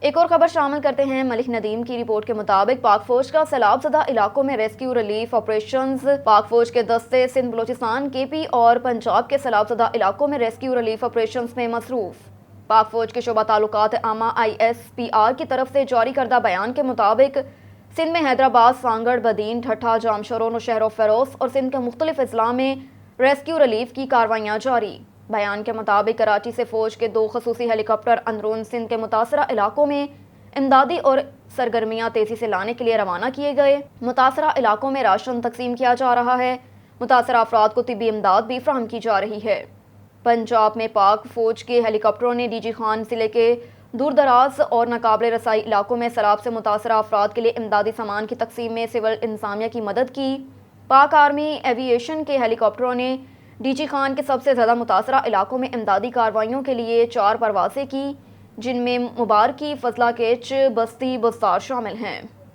ایک اور خبر شامل کرتے ہیں۔ ملک ندیم کی رپورٹ کے مطابق پاک فوج کا سیلاب زدہ علاقوں میں ریسکیو ریلیف آپریشنز۔ پاک فوج کے دستے سندھ، بلوچستان، کے پی اور پنجاب کے سیلاب زدہ علاقوں میں ریسکیو ریلیف آپریشنز میں مصروف۔ پاک فوج کے شعبہ تعلقات عامہ ISPR کی طرف سے جاری کردہ بیان کے مطابق سندھ میں حیدرآباد، سانگڑ، بدین، ٹھٹھہ، جامشورو، نوشہر و فیروز اور سندھ کے مختلف اضلاع میں ریسکیو ریلیف کی کارروائیاں جاری۔ بیان کے مطابق کراچی سے فوج کے 2 خصوصی ہیلی کاپٹر اندرون سندھ کے متاثرہ علاقوں میں امدادی اور سرگرمیاں تیزی سے لانے کے لیے روانہ کیے گئے۔ متاثرہ علاقوں میں راشن تقسیم کیا جا رہا ہے۔ متاثرہ افراد کو طبی امداد بھی فراہم کی جا رہی ہے۔ پنجاب میں پاک فوج کے ہیلی کاپٹروں نے ڈی جی خان ضلع کے دور دراز اور ناقابل رسائی علاقوں میں سیلاب سے متاثرہ افراد کے لیے امدادی سامان کی تقسیم میں سول انتظامیہ کی مدد کی۔ پاک آرمی ایوی ایشن کے ہیلی کاپٹروں نے ڈی جی خان کے سب سے زیادہ متاثرہ علاقوں میں امدادی کارروائیوں کے لیے 4 پروازیں کی، جن میں مبارکی، فضلہ کیچ، بستی، بستار شامل ہیں۔